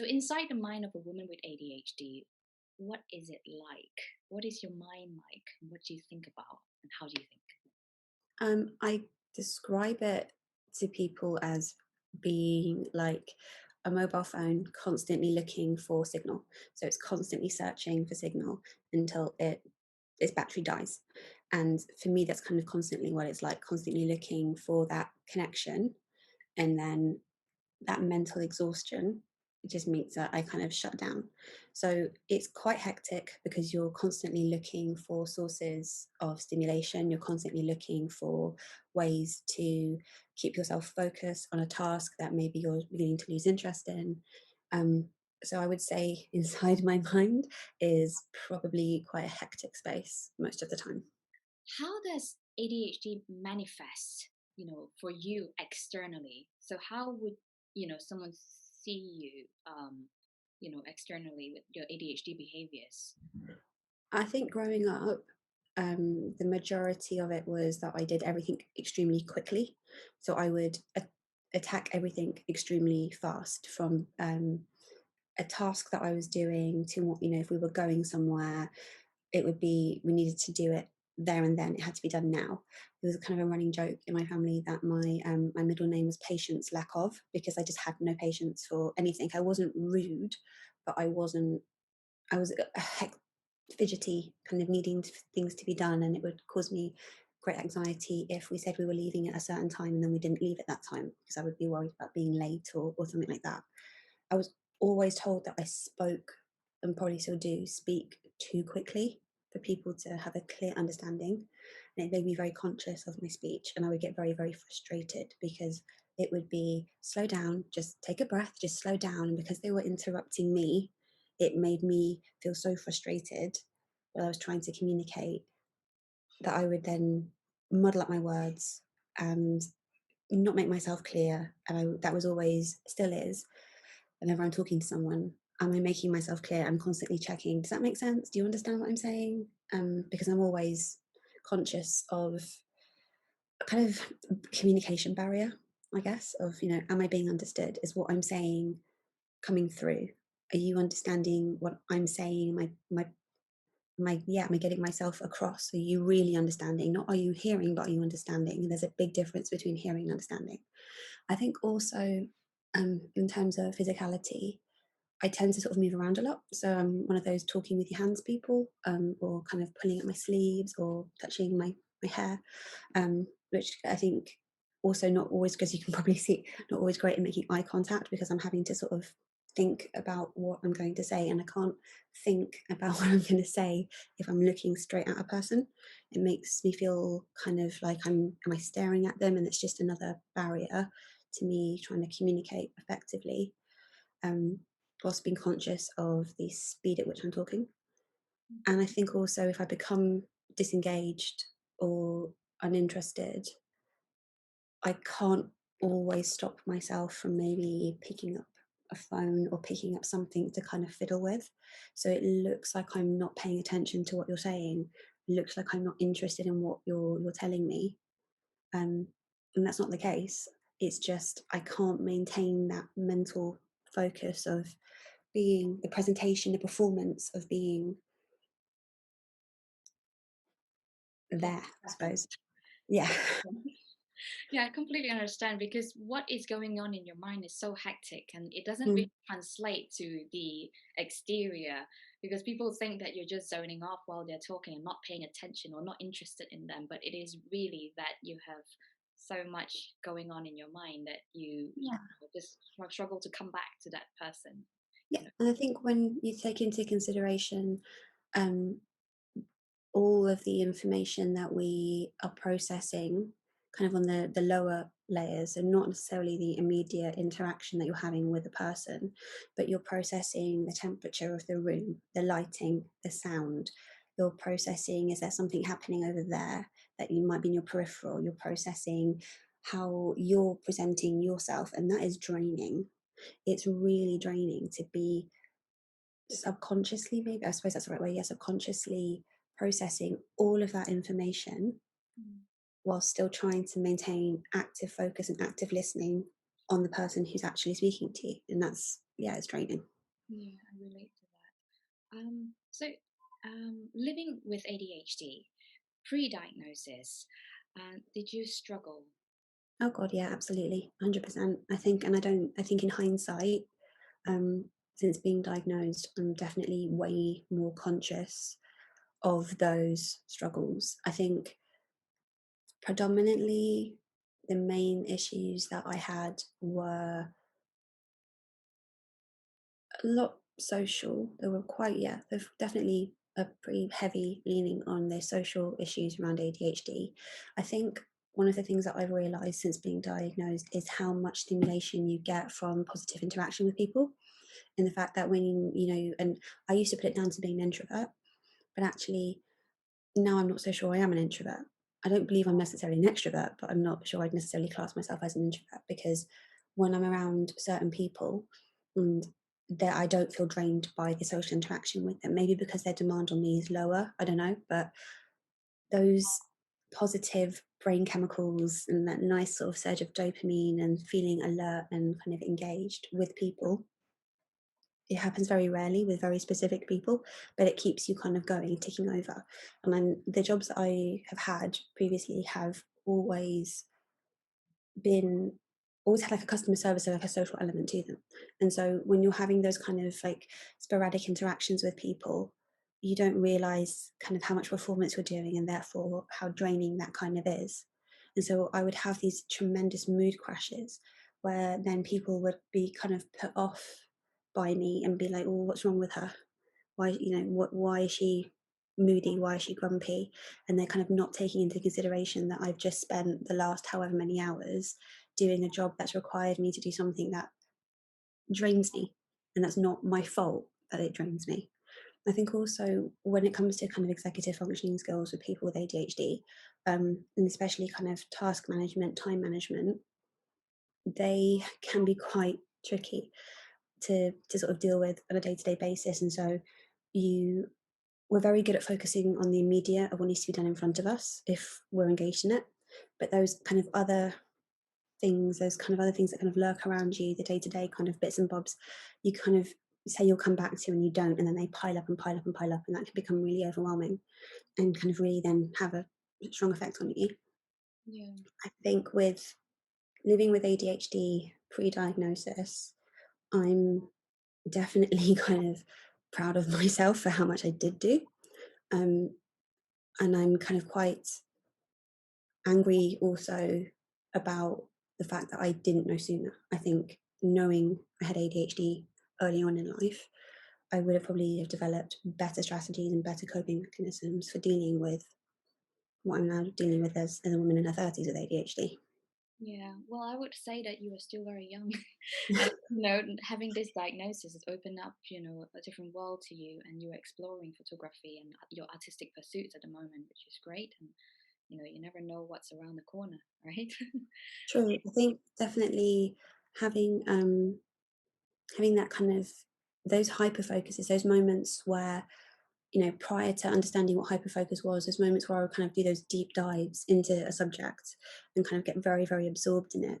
So, inside the mind of a woman with ADHD, what is it like? What is your mind like? What do you think about? And how do you think? I describe it to people as being like a mobile phone constantly looking for signal. So it's constantly searching for signal until its battery dies. And for me, that's kind of constantly what it's like, constantly looking for that connection. And then that mental exhaustion just means that I kind of shut down. So it's quite hectic because you're constantly looking for sources of stimulation. You're constantly looking for ways to keep yourself focused on a task that maybe you're beginning to lose interest in. Um, so I would say inside my mind is probably quite a hectic space most of the time. How does ADHD manifest, for you externally? So, how would, someone see you, externally with your ADHD behaviors? I think growing up, the majority of it was that I did everything extremely quickly. So I would attack everything extremely fast from a task that I was doing to what, if we were going somewhere, it would be, we needed to do it there and then. It had to be done now. It was kind of a running joke in my family that my middle name was Patience Lack of, because I just had no patience for anything. I wasn't rude, but I was fidgety, kind of needing things to be done, and it would cause me great anxiety if we said we were leaving at a certain time and then we didn't leave at that time, because I would be worried about being late or something like that. I was always told that I spoke, and probably still do, speak too quickly for people to have a clear understanding. And it made me very conscious of my speech, and I would get very, very frustrated because it would be slow down, just take a breath, just slow down. And because they were interrupting me, it made me feel so frustrated while I was trying to communicate that I would then muddle up my words and not make myself clear. And that was always, still is, whenever I'm talking to someone, am I making myself clear? I'm constantly checking, does that make sense? Do you understand what I'm saying? Because I'm always conscious of a kind of communication barrier, I guess, of, am I being understood? Is what I'm saying coming through? Are you understanding what I'm saying? Am I getting myself across? Are you really understanding? Not are you hearing, but are you understanding? There's a big difference between hearing and understanding. I think also, in terms of physicality, I tend to sort of move around a lot. So I'm one of those talking with your hands people, or kind of pulling at my sleeves or touching my hair, which I think also not always, because you can probably see, not always great at making eye contact, because I'm having to sort of think about what I'm going to say, and I can't think about what I'm going to say if I'm looking straight at a person. It makes me feel kind of like am I staring at them, and it's just another barrier to me trying to communicate effectively, um, whilst being conscious of the speed at which I'm talking. And I think also if I become disengaged or uninterested, I can't always stop myself from maybe picking up a phone or picking up something to kind of fiddle with. So it looks like I'm not paying attention to what you're saying. It looks like I'm not interested in what you're telling me. Um, and that's not the case. It's just I can't maintain that mental focus of being the presentation, the performance of being Yeah. there, I suppose. Yeah. Yeah, I completely understand because what is going on in your mind is so hectic and it doesn't Mm. really translate to the exterior because people think that you're just zoning off while they're talking and not paying attention or not interested in them. But it is really that you have so much going on in your mind that you Yeah. just struggle to come back to that person. Yeah. You know. And I think when you take into consideration um, all of the information that we are processing kind of on the lower layers, and not necessarily the immediate interaction that you're having with the person, but you're processing the temperature of the room, the lighting, the sound. You're processing, is there something happening over there that you might be in your peripheral? You're processing how you're presenting yourself, and that is draining. It's really draining to be subconsciously, maybe, I suppose that's the right way, yeah, subconsciously processing all of that information Mm. while still trying to maintain active focus and active listening on the person who's actually speaking to you. And that's yeah, it's draining. Yeah, I relate to that. So, living with ADHD, pre-diagnosis, did you struggle? Oh god, yeah, absolutely, 100%. I think in hindsight, um, since being diagnosed, I'm definitely way more conscious of those struggles. I think predominantly the main issues that I had were a lot social. They were quite, yeah, they've definitely a pretty heavy leaning on their social issues around ADHD. I think one of the things that I've realized since being diagnosed is how much stimulation you get from positive interaction with people. And the fact that when and I used to put it down to being an introvert, but actually now I'm not so sure I am an introvert. I don't believe I'm necessarily an extrovert, but I'm not sure I'd necessarily class myself as an introvert because when I'm around certain people and that I don't feel drained by the social interaction with them, maybe because their demand on me is lower, I don't know, but those positive brain chemicals and that nice sort of surge of dopamine and feeling alert and kind of engaged with people, it happens very rarely with very specific people, but it keeps you kind of going, ticking over. And then the jobs that I have had previously have been always had like a customer service or like a social element to them. And so when you're having those kind of like sporadic interactions with people, you don't realize kind of how much performance you're doing and therefore how draining that kind of is. And so I would have these tremendous mood crashes where then people would be kind of put off by me and be like, oh, what's wrong with her? Why is she moody? Why is she grumpy? And they're kind of not taking into consideration that I've just spent the last however many hours doing a job that's required me to do something that drains me. And that's not my fault that it drains me. I think also when it comes to kind of executive functioning skills with people with ADHD, and especially kind of task management, time management, they can be quite tricky to sort of deal with on a day-to-day basis. And so you we're very good at focusing on the immediate of what needs to be done in front of us if we're engaged in it. But those kind of other things that kind of lurk around you, the day to day kind of bits and bobs, you kind of say you'll come back to and you don't, and then they pile up and pile up and pile up, and that can become really overwhelming and kind of really then have a strong effect on you. Yeah. I think with living with ADHD pre diagnosis, I'm definitely kind of proud of myself for how much I did do. Um, and I'm kind of quite angry also about the fact that I didn't know sooner. I think knowing I had ADHD early on in life, I would have probably have developed better strategies and better coping mechanisms for dealing with what I'm now dealing with as a woman in her 30s with ADHD. Yeah, well, I would say that you are still very young, and having this diagnosis has opened up, a different world to you, and you're exploring photography and your artistic pursuits at the moment, which is great. And you never know what's around the corner, right? True. I think definitely having having that kind of those hyper focuses, those moments where prior to understanding what hyperfocus was, there's moments where I would kind of do those deep dives into a subject and kind of get very, very absorbed in it.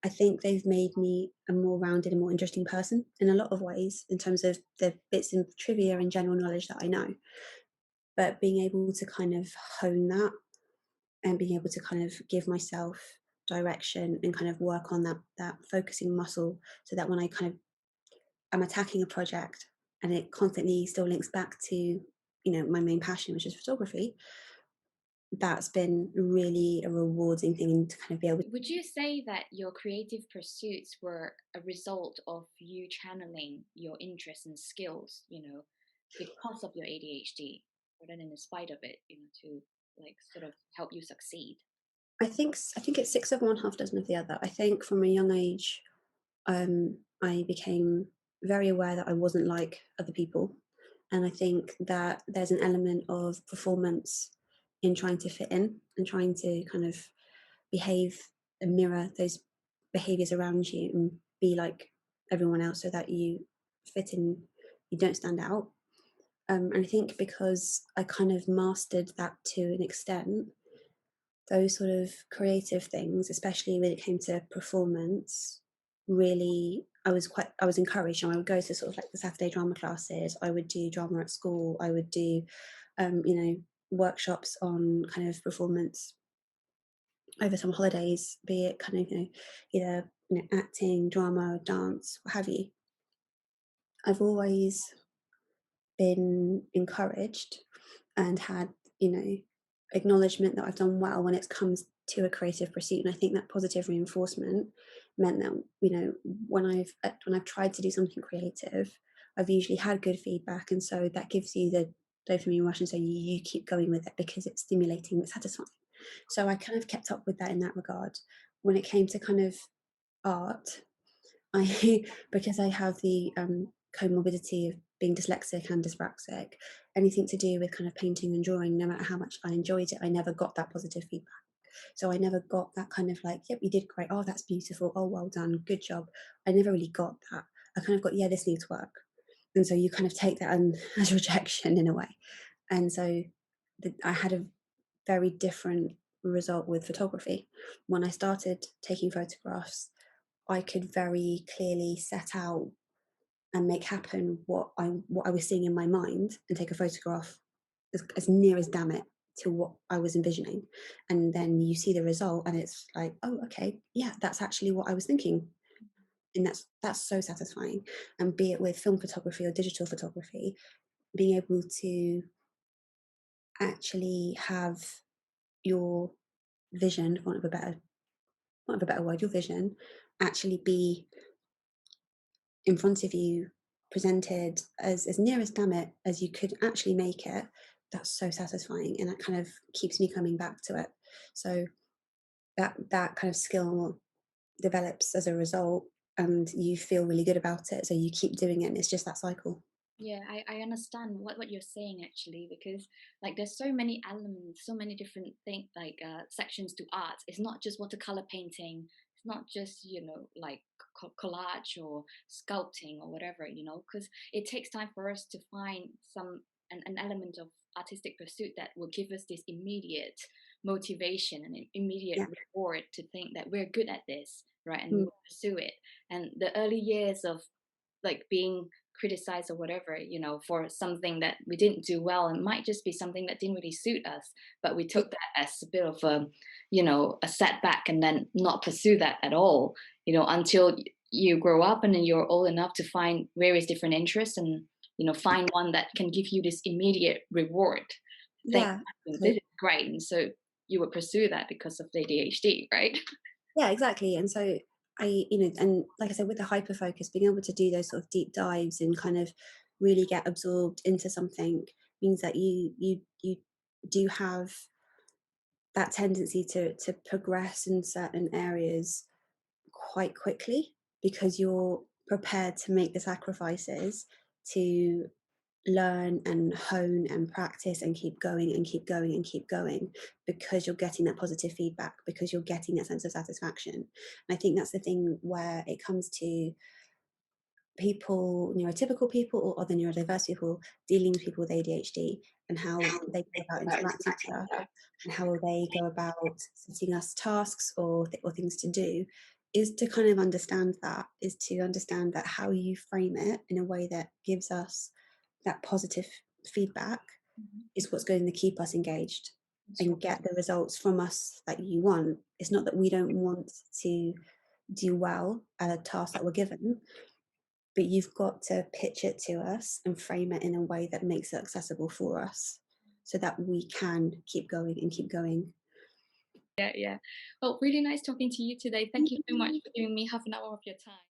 I think they've made me a more rounded and more interesting person in a lot of ways in terms of the bits of trivia and general knowledge that I know. But being able to kind of hone that and being able to kind of give myself direction and kind of work on that focusing muscle so that when I kind of am attacking a project and it constantly still links back to my main passion, which is photography, that's been really a rewarding thing to kind of be able. Would you say that your creative pursuits were a result of you channeling your interests and skills, because of your ADHD, rather than in spite of it, to like sort of help you succeed? I think it's six of one, half dozen of the other. I think from a young age, I became very aware that I wasn't like other people, and I think that there's an element of performance in trying to fit in and trying to kind of behave and mirror those behaviors around you and be like everyone else so that you fit in, you don't stand out. And I think because I kind of mastered that to an extent, those sort of creative things, especially when it came to performance, really I was encouraged, and I would go to sort of like the Saturday drama classes. I would do drama at school. I would do, you know, workshops on kind of performance over some holidays, be it kind of, either, acting, drama, dance, what have you. I've always been encouraged and had, acknowledgement that I've done well when it comes to a creative pursuit. And I think that positive reinforcement meant that, when I've tried to do something creative, I've usually had good feedback. And so that gives you the dopamine rush. And so you keep going with it because it's stimulating, it's satisfying. So I kind of kept up with that in that regard. When it came to kind of art, I because I have the comorbidity of being dyslexic and dyspraxic, anything to do with kind of painting and drawing, no matter how much I enjoyed it, I never got that positive feedback. So I never got that kind of like, yep, you did great. Oh, that's beautiful. Oh, well done. Good job. I never really got that. I kind of got, yeah, this needs work. And so you kind of take that as rejection in a way. And so I had a very different result with photography. When I started taking photographs, I could very clearly set out and make happen what I was seeing in my mind and take a photograph as near as damn it to what I was envisioning. And then you see the result and it's like, oh, okay, yeah, that's actually what I was thinking. And that's so satisfying. And be it with film photography or digital photography, being able to actually have your vision, for want of a better word, your vision actually be in front of you, presented as near as damn it as you could actually make it. That's so satisfying, and that kind of keeps me coming back to it. So that kind of skill develops as a result, and you feel really good about it, so you keep doing it, and it's just that cycle. Yeah, I understand what you're saying actually, because like there's so many elements, so many different things, like sections to art. It's not just watercolor painting. It's not just, like collage or sculpting or whatever, because it takes time for us to find an element of artistic pursuit that will give us this immediate motivation and an immediate Yeah. reward to think that we're good at this, right? And we Mm. will pursue it. And the early years of like being criticized or whatever, for something that we didn't do well, and might just be something that didn't really suit us, but we Yeah. took that as a bit of a setback, and then not pursue that at all, until you grow up and then you're old enough to find various different interests, and find one that can give you this immediate reward. Think, Yeah. this is great, and so you would pursue that because of the ADHD, right? Yeah, exactly. And so and like I said, with the hyper focus, being able to do those sort of deep dives and kind of really get absorbed into something means that you do have that tendency to progress in certain areas quite quickly because you're prepared to make the sacrifices to learn and hone and practice and keep going and keep going and keep going because you're getting that positive feedback, because you're getting that sense of satisfaction. And I think that's the thing where it comes to people, neurotypical people or other neurodiverse people dealing with people with ADHD, and how they go about interacting with us and how they go about setting us tasks or things to do, is to kind of understand that, is to understand that how you frame it in a way that gives us that positive feedback Mhm. is what's going to keep us engaged That's right. and get the results from us that you want. It's not that we don't want to do well at a task that we're given, but you've got to pitch it to us and frame it in a way that makes it accessible for us so that we can keep going and keep going. Yeah, yeah. Well, really nice talking to you today. Thank you so much for giving me half an hour of your time.